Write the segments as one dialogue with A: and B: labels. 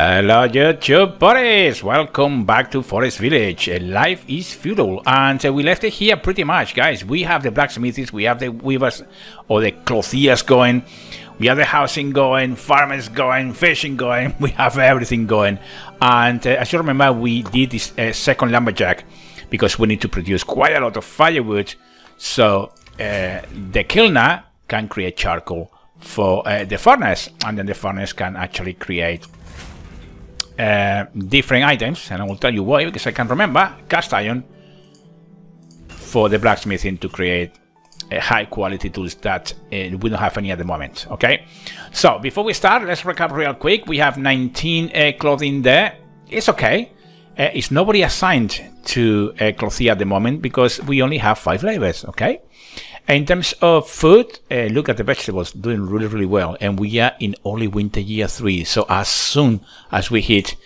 A: Hello YouTube buddies, welcome back to Forest Village. Life is feudal, and we left it here pretty much, guys. We have the blacksmithies, we have the weavers or the clothiers going, we have the housing going, farmers going, fishing going, we have everything going. And as you remember, we did this second lumberjack because we need to produce quite a lot of firewood, so the kilner can create charcoal for the furnace, and then the furnace can actually create different items, and I will tell you why, because I can remember cast iron for the blacksmithing to create high quality tools that we don't have any at the moment. Okay, so before we start, let's recap real quick. We have 19 clothing there. It's okay. It's nobody assigned to clothier at the moment because we only have 5 labors. Okay. In terms of food, look at the vegetables, doing really well, and we are in only winter year 3. So as soon as we hit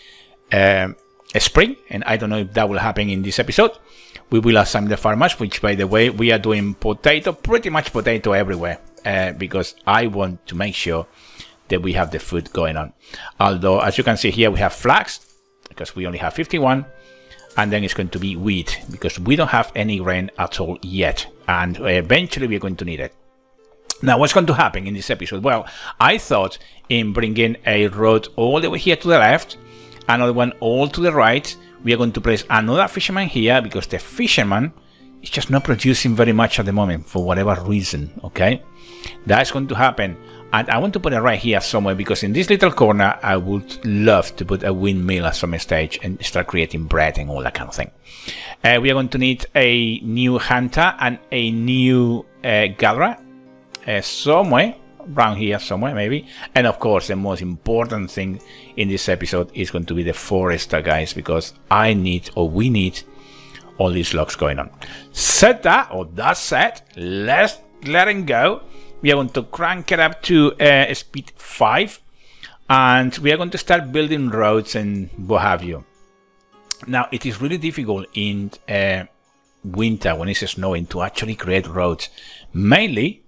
A: spring, and I don't know if that will happen in this episode, we will assign the farmers. Which, by the way, we are doing potato, pretty much potato everywhere, because I want to make sure that we have the food going on. Although, as you can see here, we have flax because we only have 51. And then it's going to be wheat because we don't have any grain at all yet, and eventually we're going to need it. Now, what's going to happen in this episode? Well, I thought in bringing a road all the way here to the left, another one all to the right. We are going to place another fisherman here because the fisherman is just not producing very much at the moment for whatever reason. Okay, that's going to happen. And I want to put it right here somewhere because in this little corner, I would love to put a windmill at some stage and start creating bread and all that kind of thing. We are going to need a new hunter and a new gatherer somewhere around here, somewhere maybe. And of course, the most important thing in this episode is going to be the forester, guys, because I need, or we need, all these logs going on. Set that, or that's set. Let's let it go. We are going to crank it up to speed 5, and we are going to start building roads and what have you. Now, it is really difficult in winter when it's snowing to actually create roads, mainly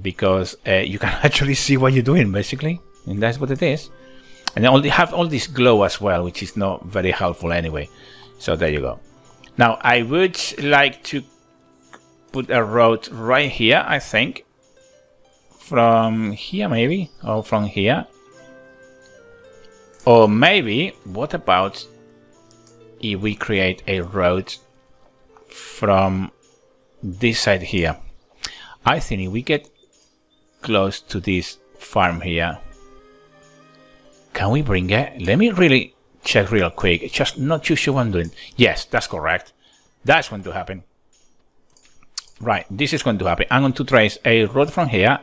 A: because you can actually see what you're doing, basically, and that's what it is. And they have all this glow as well, which is not very helpful anyway. So there you go. Now, I would like to put a road right here, I think. From here maybe, or from here, or maybe what about if we create a road from this side here? I think if we get close to this farm here, can we bring it? Let me really check real quick. It's just not too sure what I'm doing. Yes, that's correct. That's going to happen. Right, this is going to happen. I'm going to trace a road from here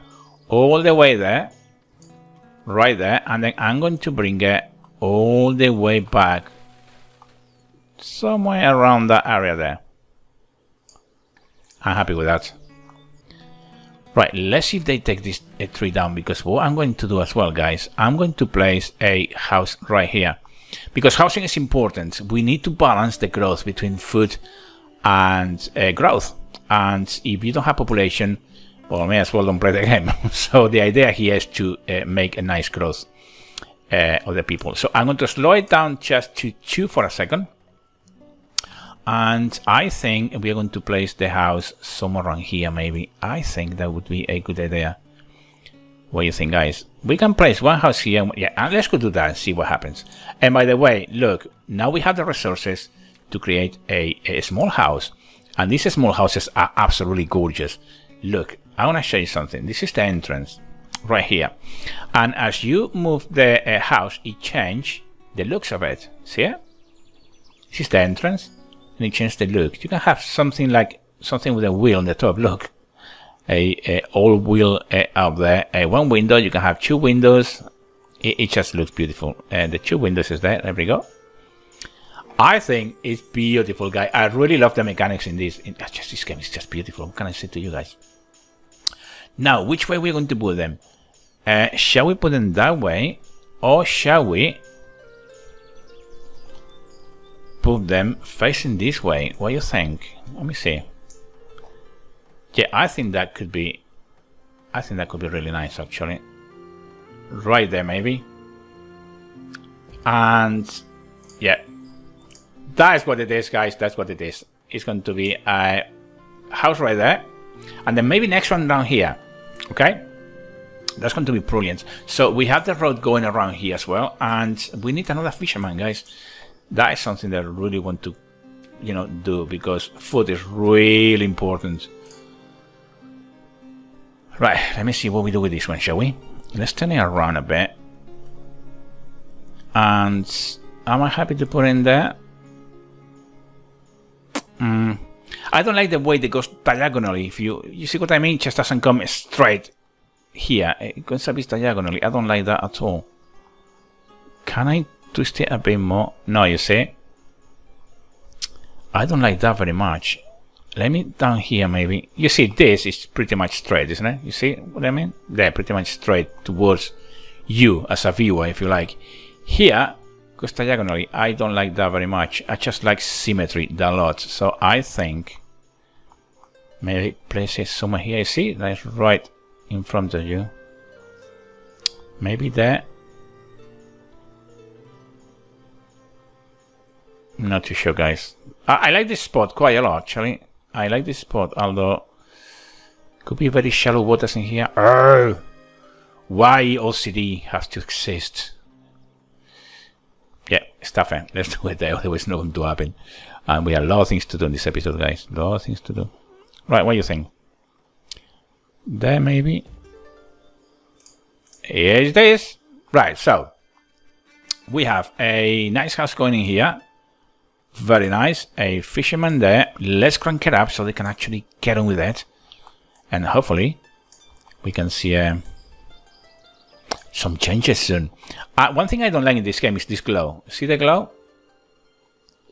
A: all the way there, right there, and then I'm going to bring it all the way back somewhere around that area there. I'm happy with that. Right, let's see if they take this tree down, because what I'm going to do as well, guys, I'm going to place a house right here, because housing is important. We need to balance the growth between food and growth, and if you don't have population, well, may as well don't play the game. So the idea here is to make a nice growth of the people. So I'm going to slow it down just to 2 for a second. And I think we are going to place the house somewhere around here, maybe. I think that would be a good idea. What do you think, guys? We can place one house here. Yeah, and let's go do that and see what happens. And by the way, look, now we have the resources to create a small house. And these small houses are absolutely gorgeous. Look, I want to show you something. This is the entrance right here, and as you move the house, it changes the looks of it. See it? This is the entrance, and it changes the look. You can have something like something with a wheel on the top. Look, a old wheel up there. One window. You can have 2 windows. It just looks beautiful. And the 2 windows is there. There we go. I think it's beautiful, guys. I really love the mechanics in this. This game is just beautiful. What can I say to you guys? Now, which way we're going to put them? Shall we put them that way, or shall we put them facing this way? What do you think? Let me see. Yeah, I think that could be really nice, actually. Right there, maybe. And yeah, that is what it is, guys. That's what it is. It's going to be a house right there, and then maybe next one down here. Okay, that's going to be brilliant. So we have the road going around here as well, and we need another fisherman, guys. That is something that I really want to, you know, do, because food is really important. Right, let me see what we do with this one, shall we? Let's turn it around a bit. And am I happy to put in there? I don't like the way it goes diagonally. If you see what I mean, just doesn't come straight here. It goes a bit diagonally. I don't like that at all. Can I twist it a bit more? No, you see, I don't like that very much. Let me down here maybe. You see, this is pretty much straight, isn't it? You see what I mean? They're pretty much straight towards you as a viewer, if you like. Here goes diagonally. I don't like that very much. I just like symmetry a lot. So I think maybe place it somewhere here. You see, that's right in front of you. Maybe there. I'm not too sure, guys. I like this spot quite a lot, actually. I like this spot, although could be very shallow waters in here. Oh, why OCD has to exist? Yeah, stuff it. Let's do it there, otherwise it's not going to happen. And we have a lot of things to do in this episode, guys. A lot of things to do. Right, what do you think? There, maybe? Here's this. Right, so we have a nice house going in here. Very nice. A fisherman there. Let's crank it up so they can actually get on with it. And hopefully we can see some changes soon. One thing I don't like in this game is this glow. See the glow?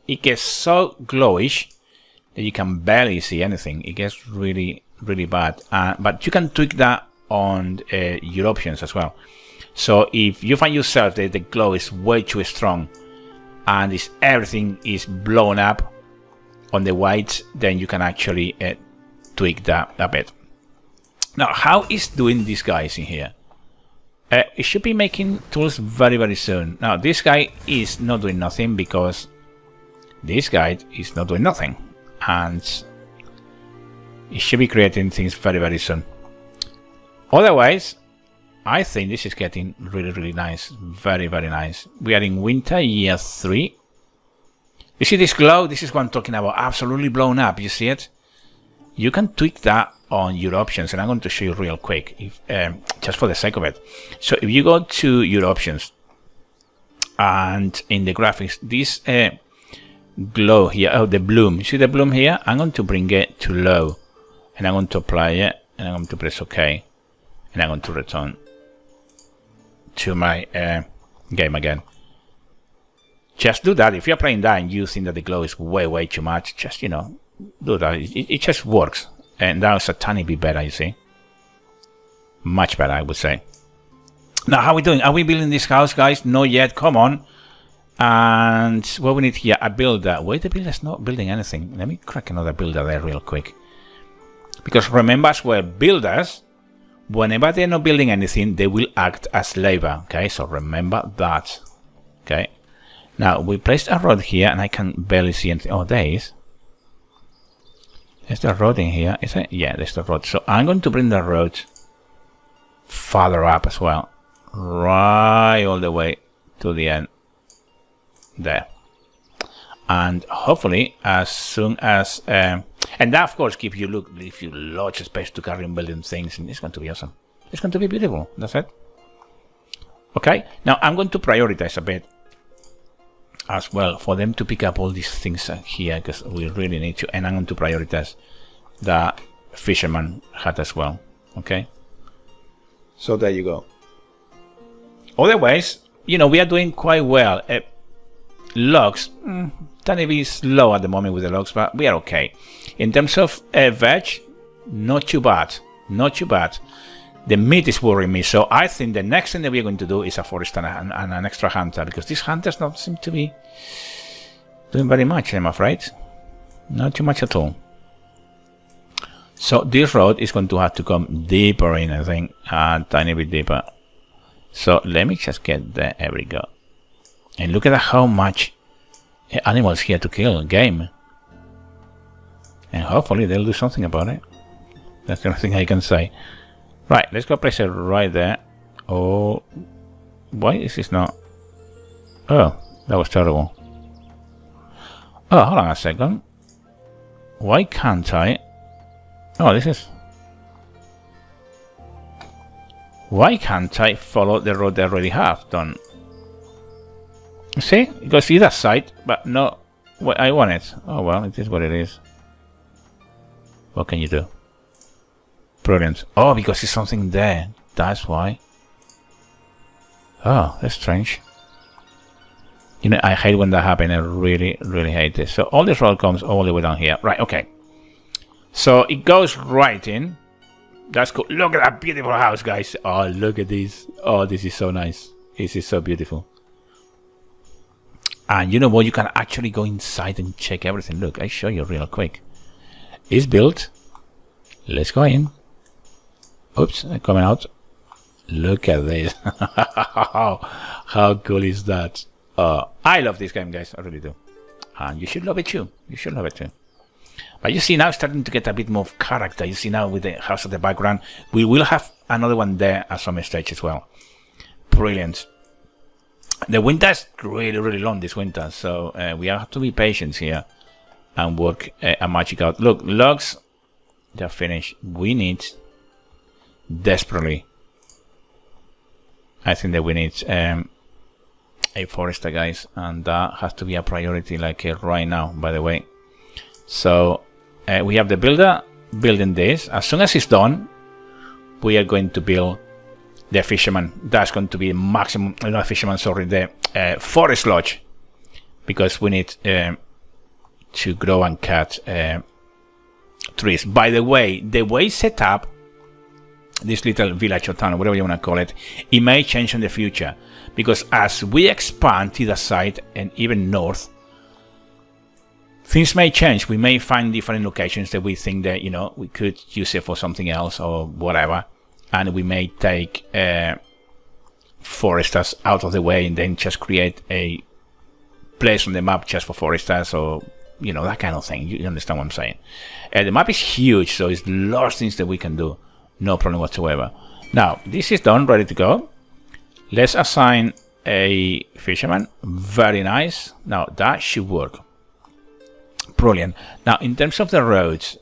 A: It gets so glowish that you can barely see anything. It gets really, really bad. But you can tweak that on your options as well. So if you find yourself that the glow is way too strong and everything is blown up on the whites, then you can actually tweak that a bit. Now, how is doing these guys in here? It should be making tools very, very soon. Now, this guy is not doing nothing because this guy is not doing nothing. And it should be creating things very, very soon. Otherwise, I think this is getting really, really nice. Very, very nice. We are in winter year 3. You see this glow? This is what I'm talking about. Absolutely blown up. You see it? You can tweak that on your options, and I'm going to show you real quick, if just for the sake of it. So if you go to your options and in the graphics, this glow here, oh, the bloom, you see the bloom here? I'm going to bring it to low, and I'm going to apply it, and I'm going to press OK, and I'm going to return to my game again. Just do that. If you're playing that and you think that the glow is way too much, just, you know, do that. It just works. And that was a tiny bit better, you see. Much better, I would say. Now, how are we doing? Are we building this house, guys? Not yet. Come on. And what we need here, a builder. Wait, the builder's not building anything. Let me crack another builder there real quick. Because remember as well, builders, whenever they're not building anything, they will act as labor. Okay, so remember that. Okay. Now, we placed a road here, and I can barely see anything. Oh, there is. There's the road in here, is it? Yeah, there's the road. So I'm going to bring the road farther up as well. Right all the way to the end. There. And hopefully, as soon as... and that, of course, gives you lots of space to carry on building things. And it's going to be awesome. It's going to be beautiful. That's it. Okay. Now, I'm going to prioritize a bit as well for them to pick up all these things here, because we really need to. And I'm going to prioritize the fisherman hut as well. Okay, so there you go. Otherwise, you know, we are doing quite well. Logs, tiny bit slow at the moment with the logs, but we are okay. In terms of veg, not too bad, not too bad. The meat is worrying me, so I think the next thing that we're going to do is a forest and an extra hunter, because these hunters don't seem to be doing very much, I'm afraid. Not too much at all. So this road is going to have to come deeper in, I think, a tiny bit deeper. So let me just get there. There we go. And look at how much animals here to kill, game. And hopefully they'll do something about it. That's the only thing I can say. Right, let's go place it right there. Oh, why is this not? Oh, that was terrible. Oh, hold on a second. Why can't I? Oh, this is... Why can't I follow the road they already have done? See? It goes either side, but no what I want it. Oh well, it is what it is. What can you do? Brilliant. Oh, because there's something there. That's why. Oh, that's strange. You know, I hate when that happens. I really, really hate this. So all this road comes all the way down here. Right, okay. So it goes right in. That's cool. Look at that beautiful house, guys. Oh, look at this. Oh, this is so nice. This is so beautiful. And you know what? You can actually go inside and check everything. Look, I show you real quick. It's built. Let's go in. Oops, I'm coming out. Look at this. How cool is that? I love this game, guys. I really do. And you should love it too. You should love it too. But you see now it's starting to get a bit more character. You see now with the house at the background. We will have another one there at some stage as well. Brilliant. The winter is really, really long this winter. So we have to be patient here and work a magic out. Look, logs, they're finished. We need desperately. I think that we need a forester, guys, and that has to be a priority like right now, by the way. So we have the builder building this. As soon as it's done, we are going to build the fisherman. That's going to be maximum, not fisherman, sorry, the forest lodge, because we need to grow and cut trees. By the way it's set up, this little village or town, or whatever you want to call it, it may change in the future, because as we expand to the side and even north, things may change. We may find different locations that we think that, you know, we could use it for something else or whatever, and we may take foresters out of the way and then just create a place on the map just for foresters, or you know, that kind of thing. You understand what I'm saying? The map is huge, so it's lots of things that we can do. No problem whatsoever. Now, this is done, ready to go. Let's assign a fisherman. Very nice. Now, that should work. Brilliant. Now, in terms of the roads,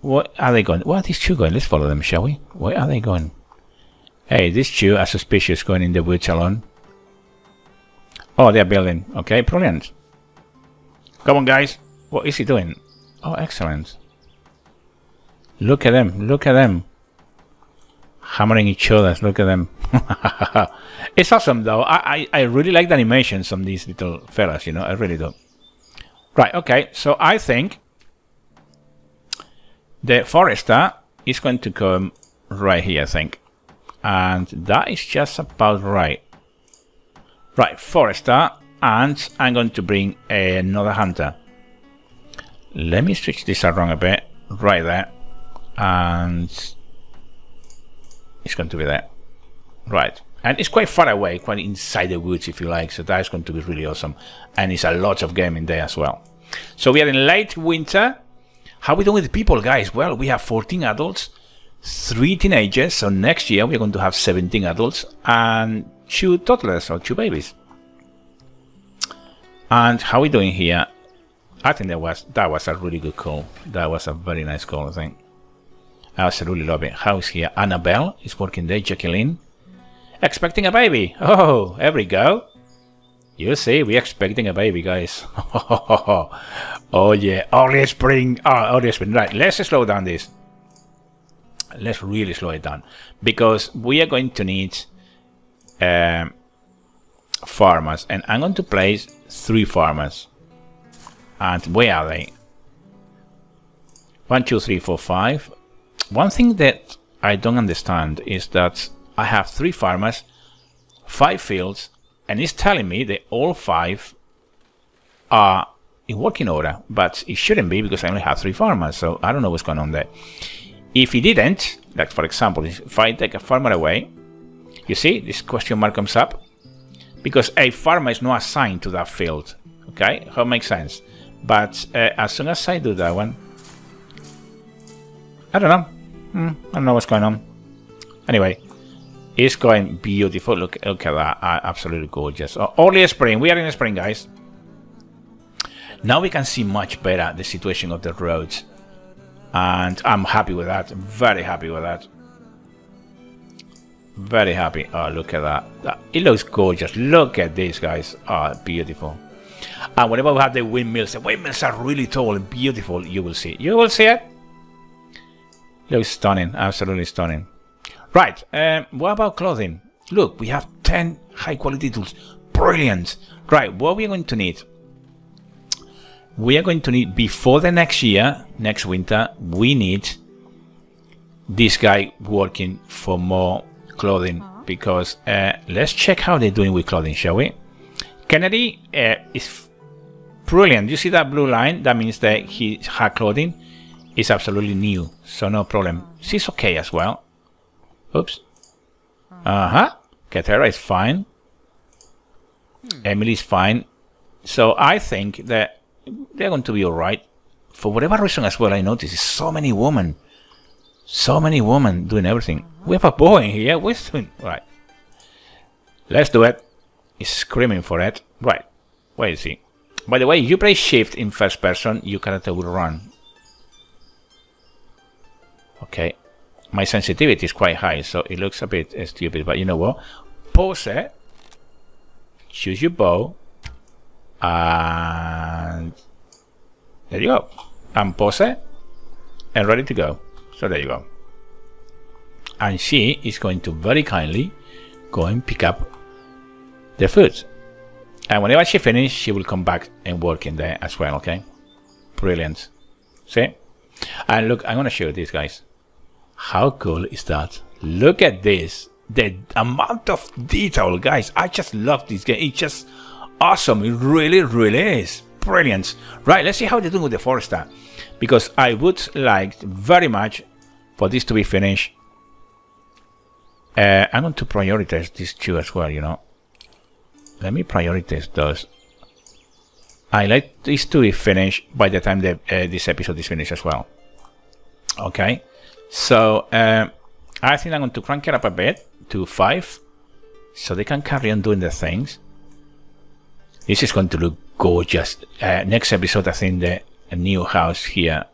A: what are they going? Where are these two going? Let's follow them, shall we? Where are they going? Hey, these two are suspicious going in the woods alone. Oh, they're building. Okay, brilliant. Come on, guys. What is he doing? Oh, excellent. Look at them. Look at them. Hammering each other. Look at them. It's awesome, though. I really like the animations on these little fellas, you know. I really do. Right, okay. So I think the forester is going to come right here, I think. And that is just about right. Right, forester. And I'm going to bring another hunter. Let me switch this around a bit. Right there. And it's going to be there. Right. And it's quite far away, quite inside the woods, if you like. So that's going to be really awesome. And it's a lot of game in there as well. So we are in late winter. How are we doing with people, guys? Well, we have 14 adults, 3 teenagers. So next year we're going to have 17 adults and 2 toddlers or 2 babies. And how are we doing here? I think that was a really good call. That was a very nice call, I think. I absolutely love it. How's here? Annabelle is working there. Jacqueline. Expecting a baby. Oh, there we go. You see, we're expecting a baby, guys. Oh, yeah. Early spring. Oh, early spring. Right, let's slow down this. Let's really slow it down. Because we are going to need farmers. And I'm going to place 3 farmers. And where are they? 1, 2, 3, 4, 5. One thing that I don't understand is that I have 3 farmers, 5 fields, and it's telling me that all 5 are in working order, but it shouldn't be because I only have 3 farmers, so I don't know what's going on there. If it didn't, like for example, if I take a farmer away, you see this question mark comes up. because a farmer is not assigned to that field. Okay, how it makes sense. But as soon as I do that one, I don't know. I don't know what's going on. Anyway, it's going beautiful. Look at that. Absolutely gorgeous. Early spring. We are in spring, guys. Now we can see much better the situation of the roads. And I'm happy with that. Very happy with that. Very happy. Oh, look at that. It looks gorgeous. Look at this, guys. Oh, beautiful. And whenever we have the windmills are really tall and beautiful. You will see. You will see it. Looks stunning. Absolutely stunning. Right. What about clothing? Look, we have 10 high quality tools. Brilliant. Right. What we are going to need? We are going to need, before the next year, next winter, we need this guy working for more clothing, because let's check how they're doing with clothing, shall we? Kennedy is brilliant. You see that blue line? That means that her clothing is absolutely new, so no problem. She's okay as well. Oops. Katera is fine. Emily's fine. So I think that they're going to be alright. For whatever reason as well, I noticed so many women. So many women doing everything. We have a boy in here. We're doing... Right. Let's do it. He's screaming for it. Right. Where is he? By the way, if you press shift in first person, your character will run. Okay. My sensitivity is quite high, so it looks a bit stupid. But you know what? Pause it. Choose your bow. And there you go. And pause it. And ready to go. So there you go. And she is going to very kindly go and pick up the food. And whenever she finishes, she will come back and work in there as well, okay? Brilliant. See? And look, I'm going to show you this, guys. How cool is that? Look at this. The amount of detail, guys. I just love this game. It's just awesome. It really, really is. Brilliant. Right, let's see how they're doing with the Forester. Because I would like very much for this to be finished. I'm going to prioritize these two as well, you know. Let me prioritize those. I like these to be finished by the time that this episode is finished as well. Okay. So, I think I'm going to crank it up a bit to 5. So they can carry on doing the things. This is going to look gorgeous. Next episode, I think the new house here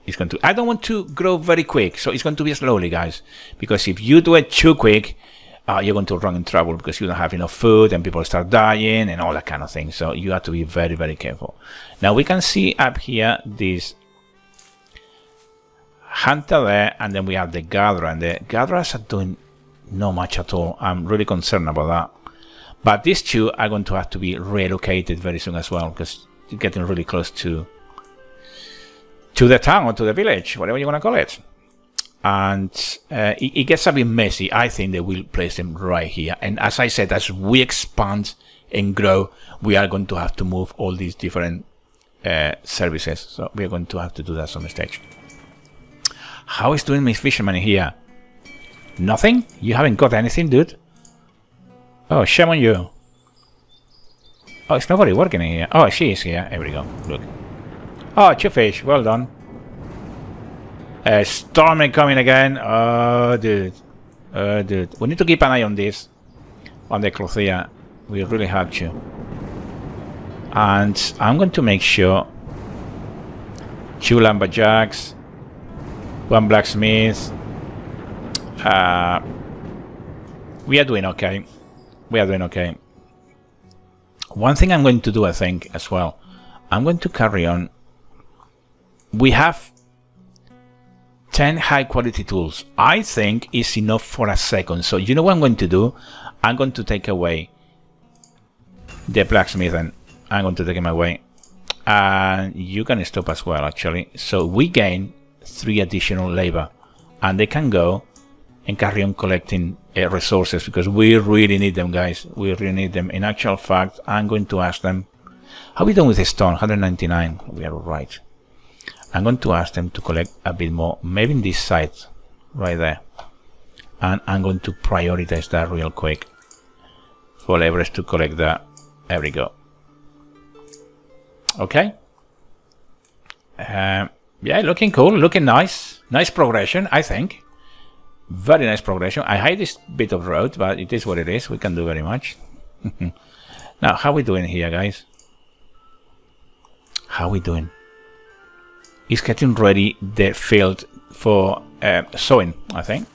A: is going to... I don't want to grow very quick, so it's going to be slowly, guys. Because if you do it too quick, you're going to run in trouble because you don't have enough food and people start dying and all that kind of thing. So you have to be very, very careful. Now we can see up here this hunter there, and then we have the gatherer. And the gatherers are doing not much at all. I'm really concerned about that. But these two are going to have to be relocated very soon as well, because you're getting really close to the town or to the village, whatever you want to call it. And it gets a bit messy. I think they will place them right here. And as I said, as we expand and grow, we are going to have to move all these different services. So we are going to have to do that some stage. How is doing Miss Fisherman here? Nothing? You haven't got anything, dude? Oh, shame on you. Oh, it's nobody working in here. Oh, she is here. Here we go. Look. Oh, 2 fish. Well done. Storm coming again. Oh, dude. Oh, dude. We need to keep an eye on this. On the Clothea. We really have to. And I'm going to make sure 2 lumberjacks, 1 blacksmith. We are doing okay. We are doing okay. One thing I'm going to do, I think, as well, I'm going to carry on. We have 10 high quality tools. I think is enough for a second. So you know what I'm going to do? I'm going to take away the blacksmithing. I'm going to take him away. And you can stop as well, actually. So we gain 3 additional labor. And they can go and carry on collecting resources, because we really need them, guys. We really need them. In actual fact, I'm going to ask them, how are we done with the stone? 199. We are right. I'm going to ask them to collect a bit more, maybe in this side right there, and I'm going to prioritize that real quick for laborers to collect that. There we go. Okay. Yeah, looking cool, looking nice. Nice progression, I think. Very nice progression. I hate this bit of road, but it is what it is. We can do very much. Now, how are we doing here, guys? How are we doing? It's getting ready the field for sowing, I think.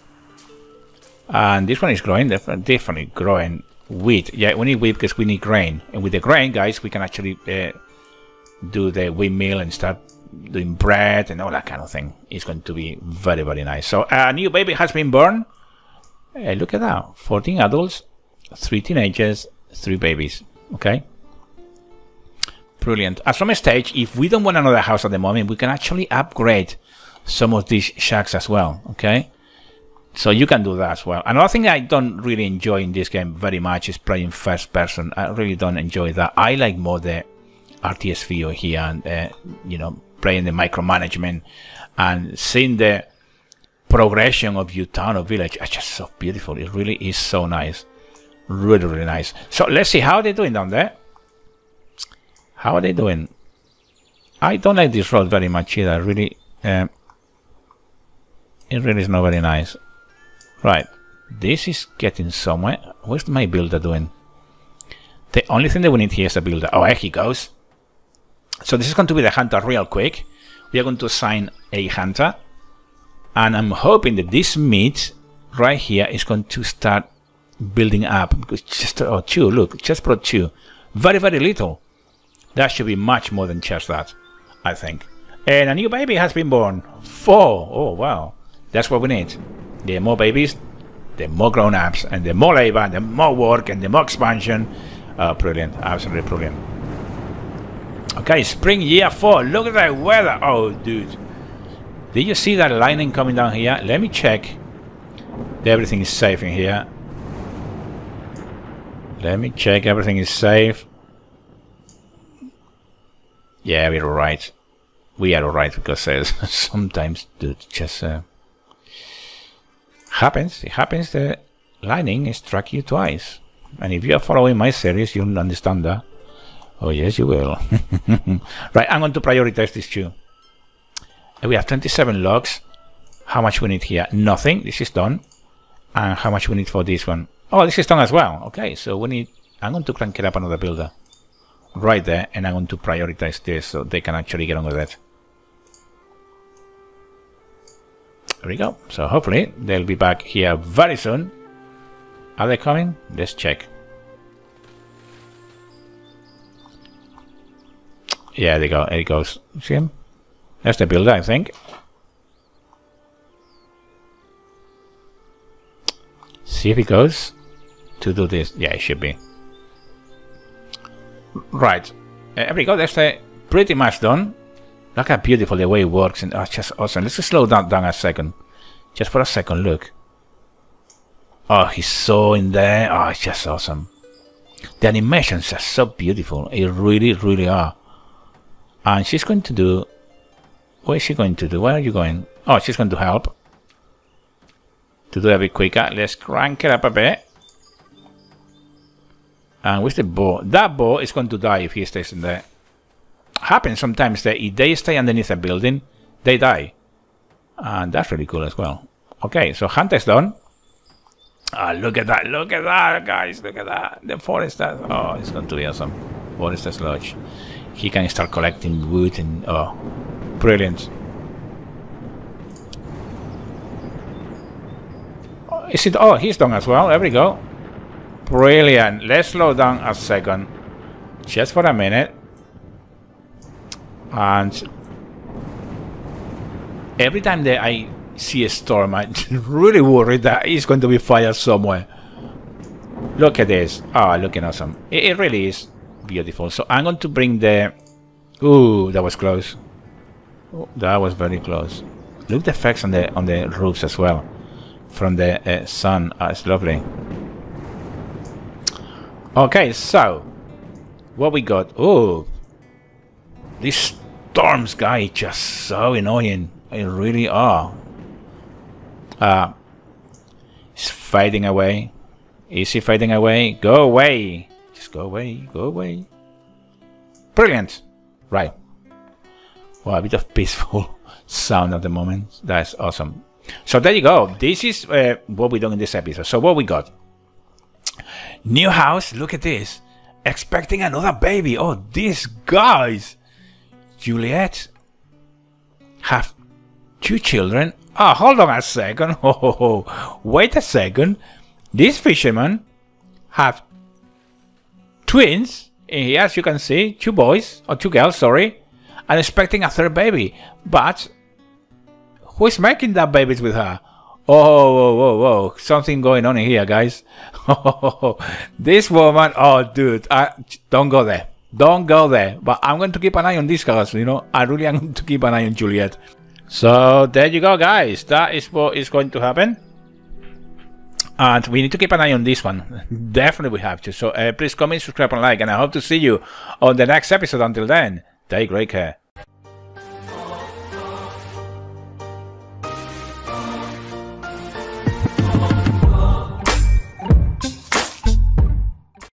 A: And this one is growing, definitely growing wheat. Yeah, we need wheat because we need grain. And with the grain, guys, we can actually do the wheat meal and start doing bread and all that kind of thing. It's going to be very, very nice. So a new baby has been born. Look at that. 14 adults, 3 teenagers, 3 babies. Okay. Brilliant. At some stage, if we don't want another house at the moment, we can actually upgrade some of these shacks as well. Okay. So you can do that as well. Another thing I don't really enjoy in this game very much is playing first person. I really don't enjoy that. I like more the RTS view here and, you know, playing the micromanagement and seeing the progression of your town or village. It's just so beautiful. It really is so nice. Really, really nice. So let's see how they're doing down there. How are they doing? I don't like this road very much either. Really, it really is not very nice. Right, this is getting somewhere. What's my builder doing? The only thing that we need here is a builder. Oh, here he goes. So this is going to be the hunter real quick. We are going to assign a hunter. And I'm hoping that this meat right here is going to start building up. Because just, oh, 2, look, just brought 2. Very, very little. That should be much more than just that, I think. And a new baby has been born. 4. Oh, wow. That's what we need. The more babies, the more grown-ups, and the more labor, and the more work, and the more expansion. Brilliant. Absolutely brilliant. Okay, spring year 4. Look at that weather. Oh, dude. Did you see that lightning coming down here? Let me check. Everything is safe in here. Let me check. Everything is safe. Yeah, we're alright. We are alright because sometimes, dude, just happens. It happens that lightning struck you twice. And if you are following my series, you'll understand that. Oh, yes, you will. Right, I'm going to prioritize these 2. We have 27 logs. How much we need here? Nothing. This is done. And how much we need for this one? Oh, this is done as well. Okay, so we need... I'm going to crank it up another builder. Right there. And I'm going to prioritize this so they can actually get on with it. There we go. So hopefully they'll be back here very soon. Are they coming? Let's check. Yeah, there you go. There he goes. See him? That's the builder, I think. See if he goes to do this. Yeah, it should be. Right. There we go. That's pretty much done. Look how beautiful the way it works. And oh, it's just awesome. Let's just slow down a second. Just for a second, look. Oh, he's so in there. Oh, it's just awesome. The animations are so beautiful. It really, really are. And she's going to do... What is she going to do? Where are you going? Oh, she's going to help. To do it a bit quicker. Let's crank it up a bit. And with the bow. That bow is going to die if he stays in there. Happens sometimes that if they stay underneath a building, they die. And that's really cool as well. Okay, so hunter's done. Look at that. Look at that, guys. Look at that. The forester. Oh, it's going to be awesome. Forester's Lodge. He can start collecting wood and... Oh, brilliant. Is it? Oh, he's done as well. There we go. Brilliant. Let's slow down a second. Just for a minute. And... Every time that I see a storm, I'm really worried that it's going to be fire somewhere. Look at this. Oh, looking awesome. It really is beautiful. So I'm going to bring the... Ooh, that was close. Oh, that was very close. Look at the effects on the roofs as well. From the sun. Oh, it's lovely. Okay, so... What we got? Oh, these storms, guy, just so annoying. They really are. It's fading away. Is he fading away? Go away. Just go away. Go away. Brilliant. Right. Wow, a bit of peaceful sound at the moment. That's awesome. So there you go. This is what we done in this episode. So what we got? New house. Look at this. Expecting another baby. Oh, these guys. Juliet have 2 children. Oh, hold on a second. Oh, wait a second. These fishermen have twins. As you can see, 2 boys or 2 girls. Sorry, and expecting a 3rd baby. But who is making that babies with her? Oh, whoa, whoa, whoa. Something going on in here, guys. Oh, this woman. Oh, dude. Don't go there. Don't go there. But I'm going to keep an eye on these guys. You know, I really am going to keep an eye on Juliet. So there you go, guys. That is what is going to happen. And we need to keep an eye on this one. Definitely we have to. So please comment, subscribe, and like. And I hope to see you on the next episode. Until then, take great care.